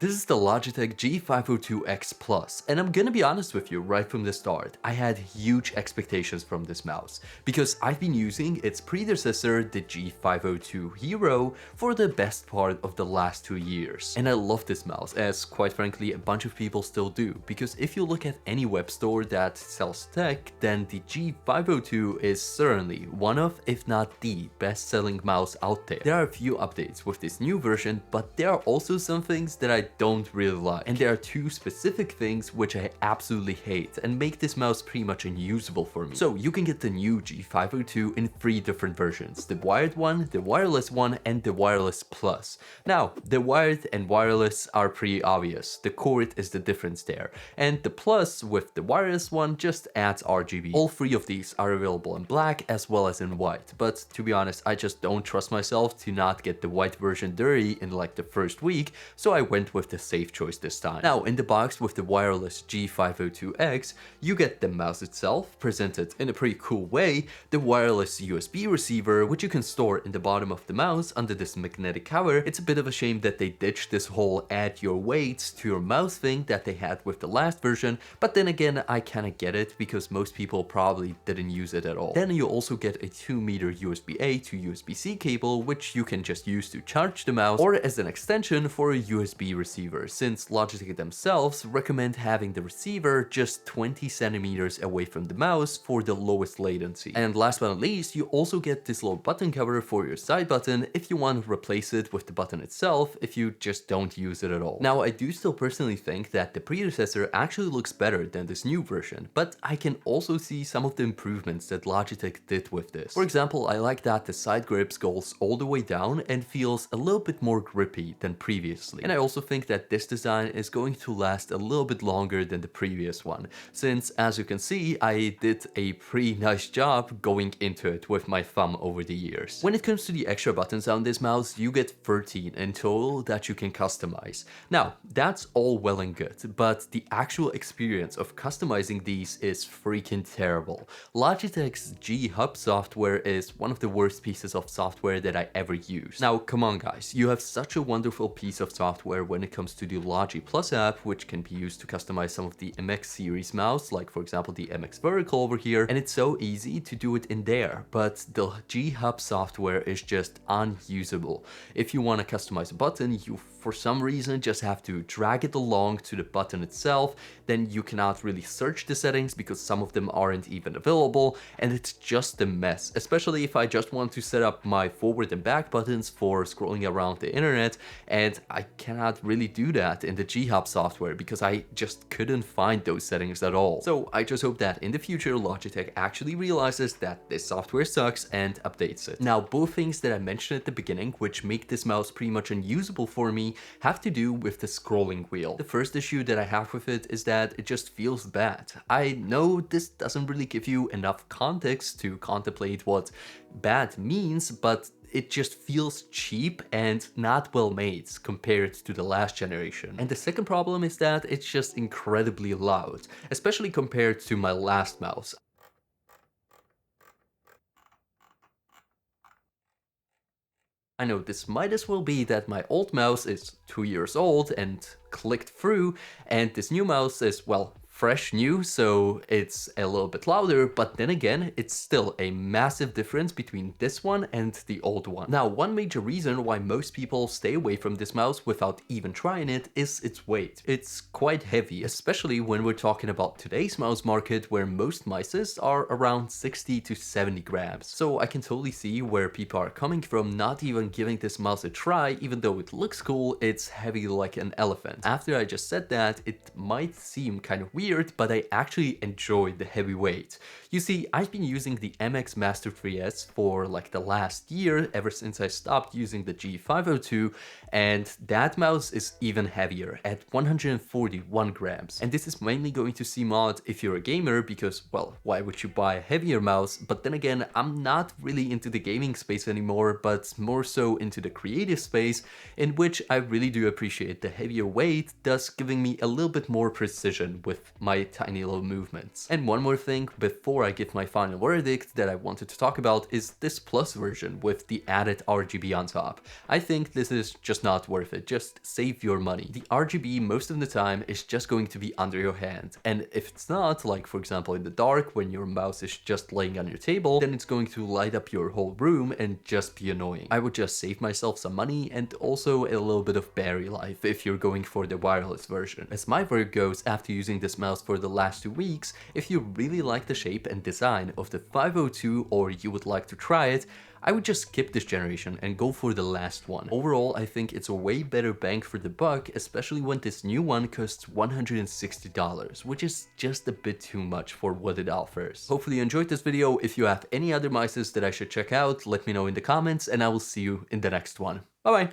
This is the Logitech G502X Plus, and I'm gonna be honest with you right from the start, I had huge expectations from this mouse, because I've been using its predecessor, the G502 Hero, for the best part of the last 2 years. And I love this mouse, as quite frankly a bunch of people still do, because if you look at any web store that sells tech, then the G502 is certainly one of, if not the best-selling mouse out there. There are a few updates with this new version, but there are also some things that I don't really like. And there are two specific things which I absolutely hate and make this mouse pretty much unusable for me. So you can get the new G502 in 3 different versions: the wired one, the wireless one, and the wireless plus. Now, the wired and wireless are pretty obvious. The cord is the difference there. And the plus with the wireless one just adds RGB. All 3 of these are available in black as well as in white. But to be honest, I just don't trust myself to not get the white version dirty in like the first week, so I went with the safe choice this time. Now, in the box with the wireless G502X, you get the mouse itself, presented in a pretty cool way, the wireless USB receiver, which you can store in the bottom of the mouse under this magnetic cover. It's a bit of a shame that they ditched this whole add your weight to your mouse thing that they had with the last version, but then again, I kinda get it because most people probably didn't use it at all. Then you also get a 2-meter USB-A to USB-C cable, which you can just use to charge the mouse or as an extension for a USB receiver, since Logitech themselves recommend having the receiver just 20 centimeters away from the mouse for the lowest latency. And last but not least, you also get this little button cover for your side button if you want to replace it with the button itself if you just don't use it at all. Now, I do still personally think that the predecessor actually looks better than this new version, but I can also see some of the improvements that Logitech did with this. For example, I like that the side grip goes all the way down and feels a little bit more grippy than previously. And I also think that this design is going to last a little bit longer than the previous one, since as you can see, I did a pretty nice job going into it with my thumb over the years. When it comes to the extra buttons on this mouse, you get 13 in total that you can customize. Now, that's all well and good, but the actual experience of customizing these is freaking terrible. Logitech's G Hub software is one of the worst pieces of software that I ever used. Now, come on guys, you have such a wonderful piece of software when it comes to the Logi Plus app, which can be used to customize some of the MX series mouse, like for example the MX Vertical over here, and it's so easy to do it in there, but the G Hub software is just unusable. If you want to customize a button, you for some reason just have to drag it along to the button itself, then you cannot really search the settings because some of them aren't even available, and it's just a mess, especially if I just want to set up my forward and back buttons for scrolling around the internet, and I cannot really do that in the G-Hub software because I just couldn't find those settings at all. So I just hope that in the future Logitech actually realizes that this software sucks and updates it. Now, both things that I mentioned at the beginning, which make this mouse pretty much unusable for me, have to do with the scrolling wheel. The first issue that I have with it is that it just feels bad. I know this doesn't really give you enough context to contemplate what bad means, but it just feels cheap and not well made compared to the last generation. And the second problem is that it's just incredibly loud, especially compared to my last mouse. I know this might as well be that my old mouse is 2 years old and clicked through, and this new mouse is, well, fresh new, so it's a little bit louder, but then again, it's still a massive difference between this one and the old one. Now, one major reason why most people stay away from this mouse without even trying it is its weight. It's quite heavy, especially when we're talking about today's mouse market, where most mices are around 60 to 70 grams. So I can totally see where people are coming from not even giving this mouse a try, even though it looks cool, it's heavy like an elephant. After I just said that, it might seem kind of weird, but I actually enjoy the heavy weight. You see, I've been using the MX Master 3S for like the last year, ever since I stopped using the G502, and that mouse is even heavier at 141 grams. And this is mainly going to CMOD if you're a gamer, because, well, why would you buy a heavier mouse? But then again, I'm not really into the gaming space anymore, but more so into the creative space, in which I really do appreciate the heavier weight, thus giving me a little bit more precision with my tiny little movements. And one more thing before I give my final verdict that I wanted to talk about is this Plus version with the added RGB on top. I think this is just not worth it. Just save your money. The RGB most of the time is just going to be under your hand, and if it's not, like for example in the dark when your mouse is just laying on your table, then it's going to light up your whole room and just be annoying. I would just save myself some money and also a little bit of battery life if you're going for the wireless version. As my verdict goes, after using this mouse for the last 2 weeks, if you really like the shape and design of the 502 or you would like to try it, I would just skip this generation and go for the last one. Overall, I think it's a way better bang for the buck, especially when this new one costs $160, which is just a bit too much for what it offers. Hopefully you enjoyed this video. If you have any other mices that I should check out, let me know in the comments and I will see you in the next one. Bye bye!